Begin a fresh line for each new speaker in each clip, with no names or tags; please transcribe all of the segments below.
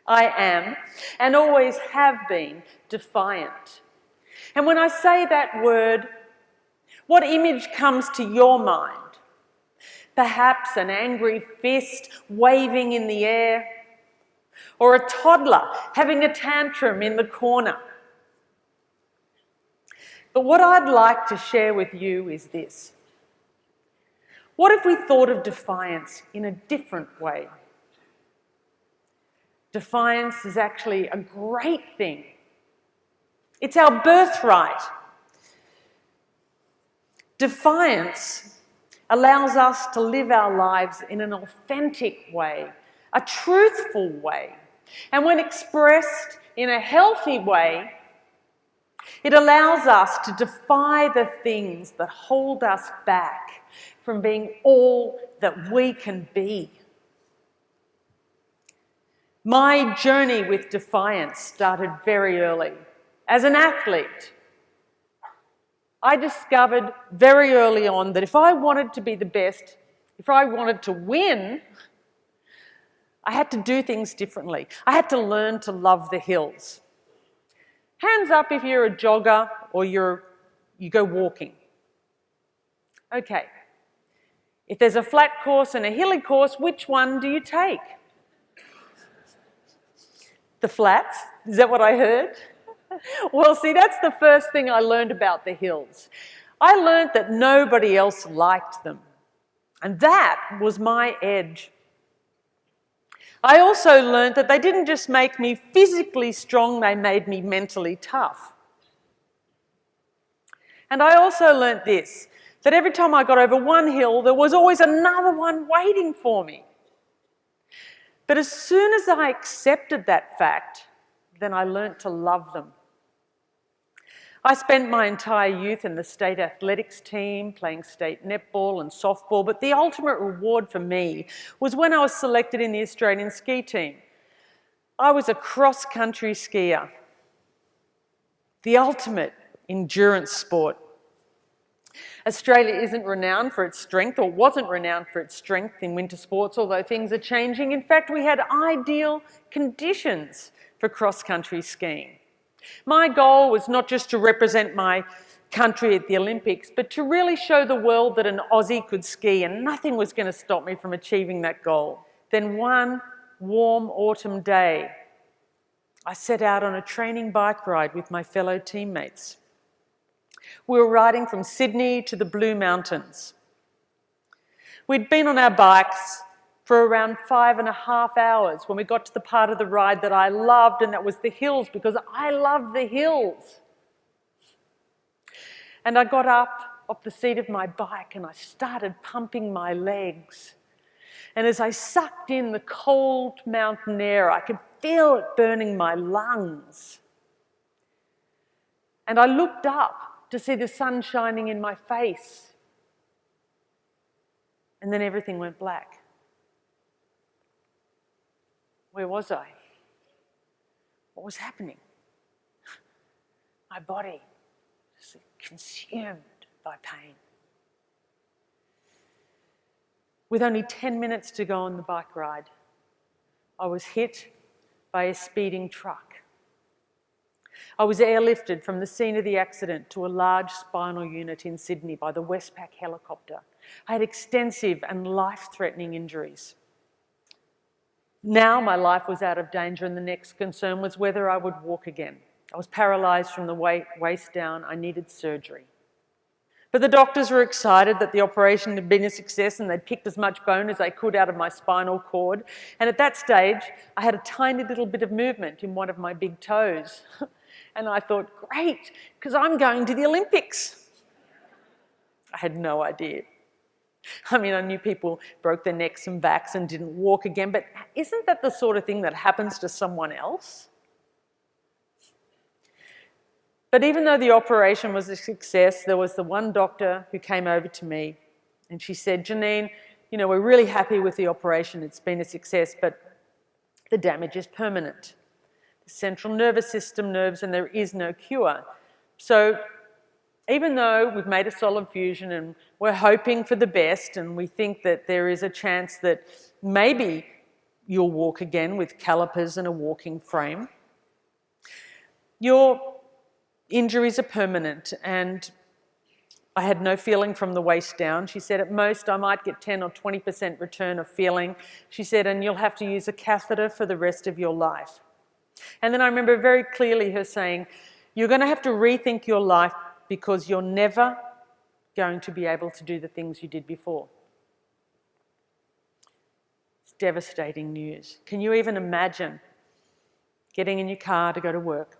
I am, and always have been, defiant. And when I say that word, what image comes to your mind? Perhaps an angry fist waving in the air, or a toddler having a tantrum in the corner. But what I'd like to share with you is this. What if we thought of defiance in a different way? Defiance is actually a great thing. It's our birthright. Defiance allows us to live our lives in an authentic way, a truthful way. And when expressed in a healthy way, it allows us to defy the things that hold us back from being all that we can be. My journey with defiance started very early. As an athlete, I discovered very early on that if I wanted to be the best, if I wanted to win, I had to do things differently. I had to learn to love the hills. Hands up if you're a jogger or you go walking. Okay. If there's a flat course and a hilly course, which one do you take? The flats? Is that what I heard? Well, see, that's the first thing I learned about the hills. I learned that nobody else liked them. And that was my edge. I also learned that they didn't just make me physically strong, they made me mentally tough. And I also learned this, that every time I got over one hill, there was always another one waiting for me. But as soon as I accepted that fact, then I learned to love them. I spent my entire youth in the state athletics team, playing state netball and softball, but the ultimate reward for me was when I was selected in the Australian ski team. I was a cross-country skier, the ultimate endurance sport. Australia isn't renowned for its strength, or wasn't renowned for its strength in winter sports, although things are changing. In fact, we had ideal conditions for cross-country skiing. My goal was not just to represent my country at the Olympics, but to really show the world that an Aussie could ski, and nothing was going to stop me from achieving that goal. Then one warm autumn day, I set out on a training bike ride with my fellow teammates. We were riding from Sydney to the Blue Mountains. We'd been on our bikes for around 5.5 hours when we got to the part of the ride that I loved, and that was the hills, because I love the hills. And I got up off the seat of my bike and I started pumping my legs. And as I sucked in the cold mountain air, I could feel it burning my lungs. And I looked up to see the sun shining in my face. And then everything went black. Where was I? What was happening? My body was consumed by pain. With only 10 minutes to go on the bike ride, I was hit by a speeding truck. I was airlifted from the scene of the accident to a large spinal unit in Sydney by the Westpac helicopter. I had extensive and life-threatening injuries. Now my life was out of danger, and the next concern was whether I would walk again. I was paralysed from the waist down. I needed surgery. But the doctors were excited that the operation had been a success, and they'd picked as much bone as they could out of my spinal cord. And at that stage, I had a tiny little bit of movement in one of my big toes. And I thought, great, because I'm going to the Olympics. I had no idea. I mean, I knew people broke their necks and backs and didn't walk again, but isn't that the sort of thing that happens to someone else? But even though the operation was a success, there was the one doctor who came over to me and she said, Janine, you know, we're really happy with the operation. It's been a success, but the damage is permanent. The central nervous system, nerves, and there is no cure. So even though we've made a solid fusion and we're hoping for the best, and we think that there is a chance that maybe you'll walk again with calipers and a walking frame. Your injuries are permanent, and I had no feeling from the waist down. She said at most I might get 10 or 20% return of feeling. She said, and you'll have to use a catheter for the rest of your life. And then I remember very clearly her saying, you're going to have to rethink your life because you're never going to be able to do the things you did before. It's devastating news. Can you even imagine getting in your car to go to work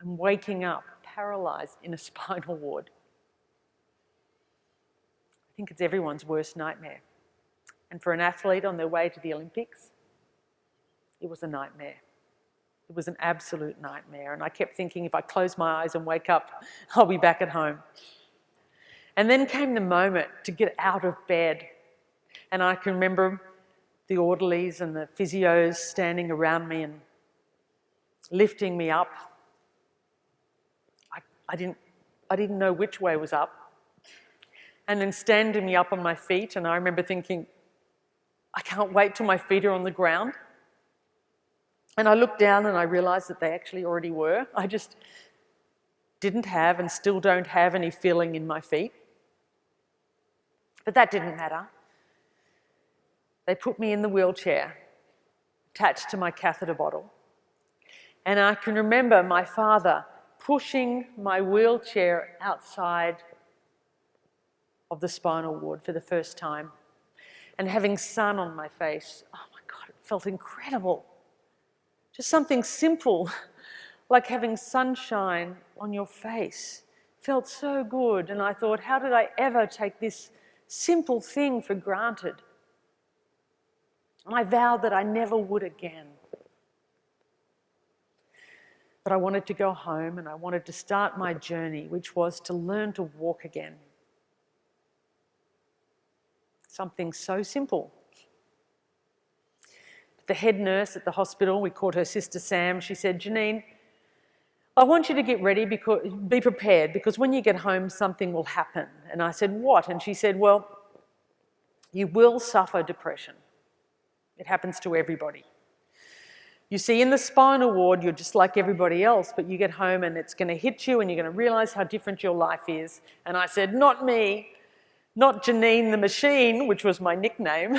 and waking up paralysed in a spinal ward? I think it's everyone's worst nightmare. And for an athlete on their way to the Olympics, it was a nightmare. It was an absolute nightmare. And I kept thinking, if I close my eyes and wake up, I'll be back at home. And then came the moment to get out of bed. And I can remember the orderlies and the physios standing around me and lifting me up. I didn't know which way was up. And then standing me up on my feet. And I remember thinking, I can't wait till my feet are on the ground. And I looked down and I realised that they actually already were. I just didn't have and still don't have any feeling in my feet. But that didn't matter. They put me in the wheelchair, attached to my catheter bottle. And I can remember my father pushing my wheelchair outside of the spinal ward for the first time and having sun on my face. Oh my God, it felt incredible. Just something simple, like having sunshine on your face, felt so good. And I thought, how did I ever take this simple thing for granted? And I vowed that I never would again. But I wanted to go home and I wanted to start my journey, which was to learn to walk again. Something so simple. The head nurse at the hospital, we called her Sister Sam, she said, Janine, I want you to get ready, be prepared, because when you get home, something will happen. And I said, what? And she said, well, you will suffer depression. It happens to everybody. You see, in the spinal ward, you're just like everybody else, but you get home and it's going to hit you and you're going to realise how different your life is. And I said, not me, not Janine the Machine, which was my nickname.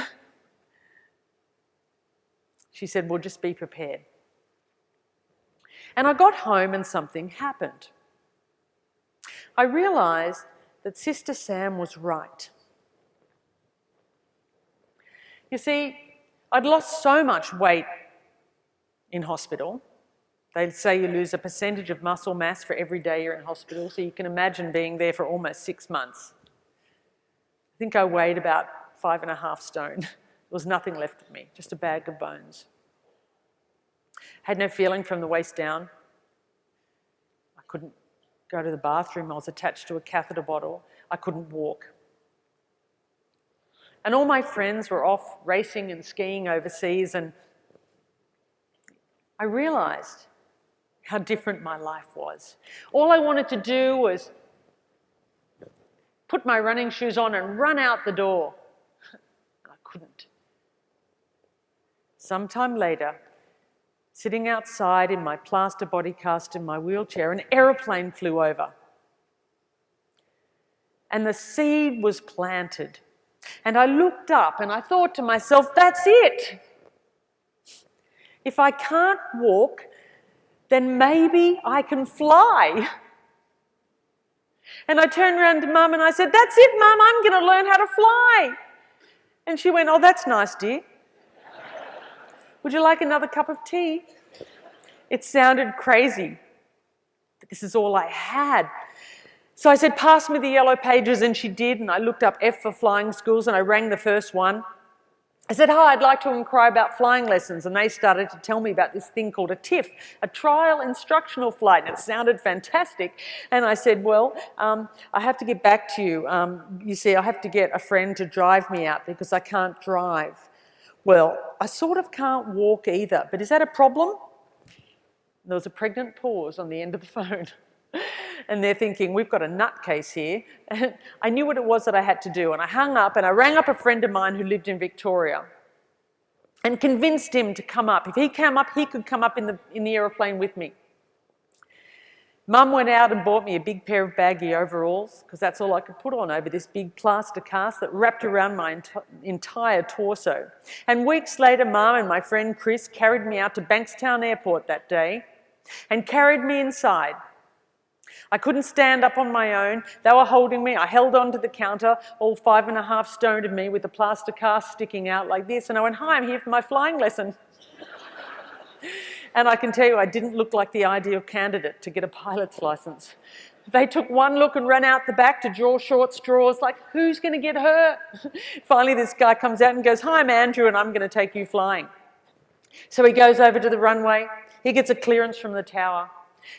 She said, well, just be prepared. And I got home and something happened. I realised that Sister Sam was right. You see, I'd lost so much weight in hospital. They say you lose a percentage of muscle mass for every day you're in hospital, so you can imagine being there for almost 6 months. I think I weighed about 5.5 stone. There was nothing left of me, just a bag of bones. Had no feeling from the waist down. I couldn't go to the bathroom. I was attached to a catheter bottle. I couldn't walk. And all my friends were off racing and skiing overseas, and I realised how different my life was. All I wanted to do was put my running shoes on and run out the door. I couldn't. Sometime later, sitting outside in my plaster body cast in my wheelchair, an aeroplane flew over. And the seed was planted. And I looked up and I thought to myself, that's it. If I can't walk, then maybe I can fly. And I turned around to Mum and I said, that's it, Mum, I'm going to learn how to fly. And she went, oh, that's nice, dear. Would you like another cup of tea? It sounded crazy, but this is all I had. So I said, pass me the yellow pages, and she did, and I looked up F for flying schools, and I rang the first one. I said, hi, I'd like to inquire about flying lessons, and they started to tell me about this thing called a TIFF, a trial instructional flight, and it sounded fantastic. And I said, well, I have to get back to you. You see, I have to get a friend to drive me out because I can't drive. Well, I sort of can't walk either, but is that a problem? There was a pregnant pause on the end of the phone. And they're thinking, we've got a nutcase here. And I knew what it was that I had to do. And I hung up and I rang up a friend of mine who lived in Victoria. and convinced him to come up. If he came up, he could come up in the aeroplane with me. Mum went out and bought me a big pair of baggy overalls, because that's all I could put on over this big plaster cast that wrapped around my entire torso. And weeks later, Mum and my friend Chris carried me out to Bankstown Airport that day and carried me inside. I couldn't stand up on my own. They were holding me. I held onto the counter, all 5.5 stone of me with the plaster cast sticking out like this. And I went, "Hi, I'm here for my flying lesson." And I can tell you, I didn't look like the ideal candidate to get a pilot's license. They took one look and ran out the back to draw short straws, like, who's going to get hurt? Finally, this guy comes out and goes, "Hi, I'm Andrew, and I'm going to take you flying." So he goes over to the runway. He gets a clearance from the tower.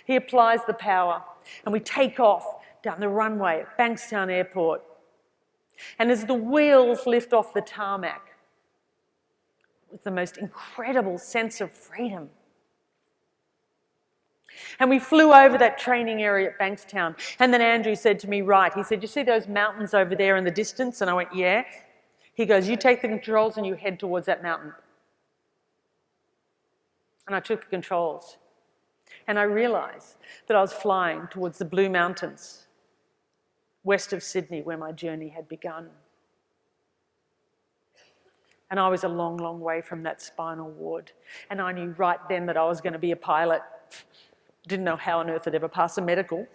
He applies the power, and we take off down the runway at Bankstown Airport. And as the wheels lift off the tarmac, with the most incredible sense of freedom. And we flew over that training area at Bankstown. And then Andrew said to me, "Right," he said, "You see those mountains over there in the distance?" And I went, "Yeah." He goes, "You take the controls and you head towards that mountain." And I took the controls. And I realised that I was flying towards the Blue Mountains, west of Sydney, where my journey had begun. And I was a long, long way from that spinal ward. And I knew right then that I was going to be a pilot. Didn't know how on earth I'd ever pass a medical.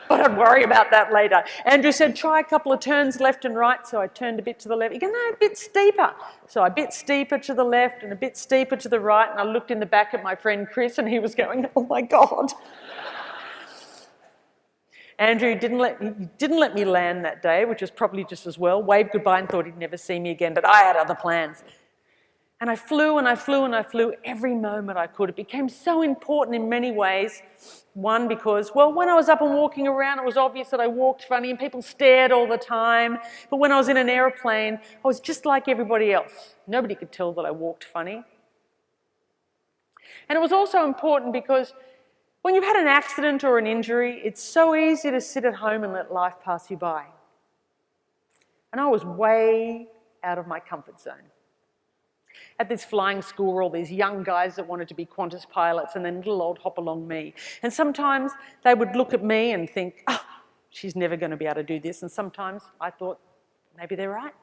But I'd worry about that later. Andrew said, "Try a couple of turns left and right." So I turned a bit to the left. He goes, "No, a bit steeper." So a bit steeper to the left and a bit steeper to the right. And I looked in the back at my friend Chris, and he was going, "Oh my God." Andrew didn't let me land that day, which was probably just as well. Waved goodbye and thought he'd never see me again, but I had other plans. And I flew and I flew and I flew every moment I could. It became so important in many ways. One, because, well, when I was up and walking around, it was obvious that I walked funny and people stared all the time. But when I was in an aeroplane, I was just like everybody else. Nobody could tell that I walked funny. And it was also important because when you've had an accident or an injury, it's so easy to sit at home and let life pass you by. And I was way out of my comfort zone. At this flying school were all these young guys that wanted to be Qantas pilots, and then little old hop-along me. And sometimes they would look at me and think, "Oh, she's never going to be able to do this." And sometimes I thought, maybe they're right.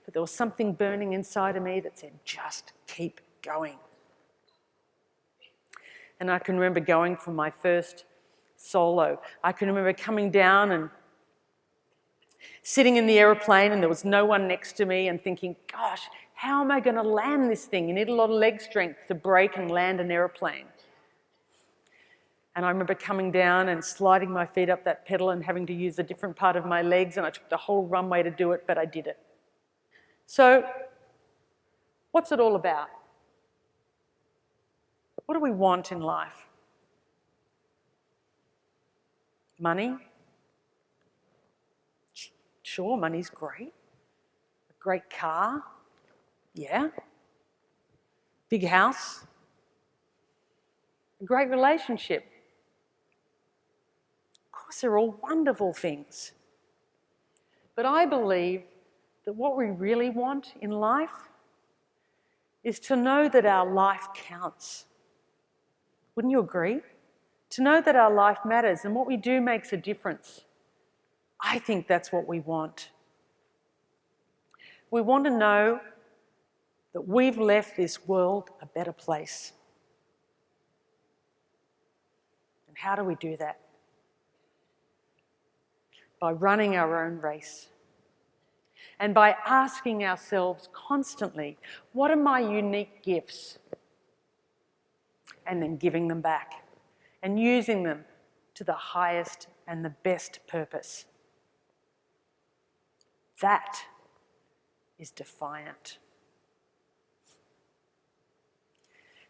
But there was something burning inside of me that said, just keep going. And I can remember going for my first solo. I can remember coming down and sitting in the aeroplane, and there was no one next to me, and thinking, gosh, how am I going to land this thing? You need a lot of leg strength to brake and land an aeroplane. And I remember coming down and sliding my feet up that pedal and having to use a different part of my legs, and I took the whole runway to do it, but I did it. So, what's it all about? What do we want in life? Money? Sure, money's great. A great car? Yeah. Big house? A great relationship? Of course, they're all wonderful things. But I believe that what we really want in life is to know that our life counts. Wouldn't you agree? To know that our life matters and what we do makes a difference. I think that's what we want. We want to know that we've left this world a better place. And how do we do that? By running our own race. And by asking ourselves constantly, what are my unique gifts? And then giving them back and using them to the highest and the best purpose. That is defiant.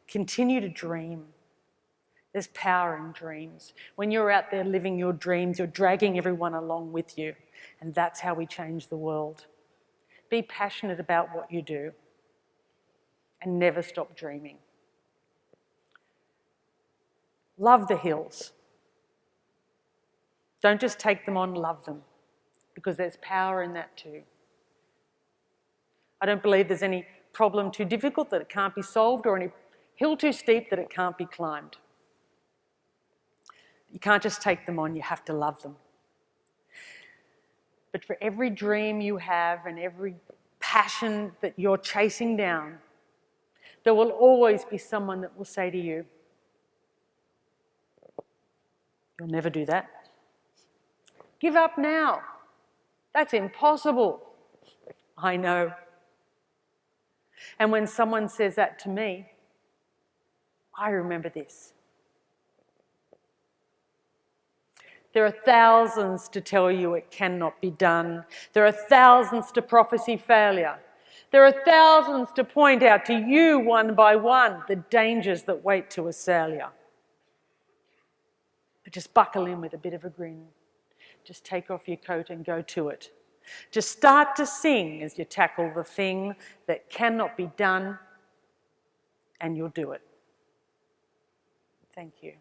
Continue to dream. There's power in dreams. When you're out there living your dreams, you're dragging everyone along with you. And that's how we change the world. Be passionate about what you do and never stop dreaming. Love the hills. Don't just take them on, love them, because there's power in that too. I don't believe there's any problem too difficult that it can't be solved or any hill too steep that it can't be climbed. You can't just take them on, you have to love them. But for every dream you have and every passion that you're chasing down, there will always be someone that will say to you, "You'll never do that. Give up now. That's impossible." I know. And when someone says that to me, I remember this. There are thousands to tell you it cannot be done. There are thousands to prophesy failure. There are thousands to point out to you one by one the dangers that wait to assail you. But just buckle in with a bit of a grin. Just take off your coat and go to it. Just start to sing as you tackle the thing that cannot be done, and you'll do it. Thank you.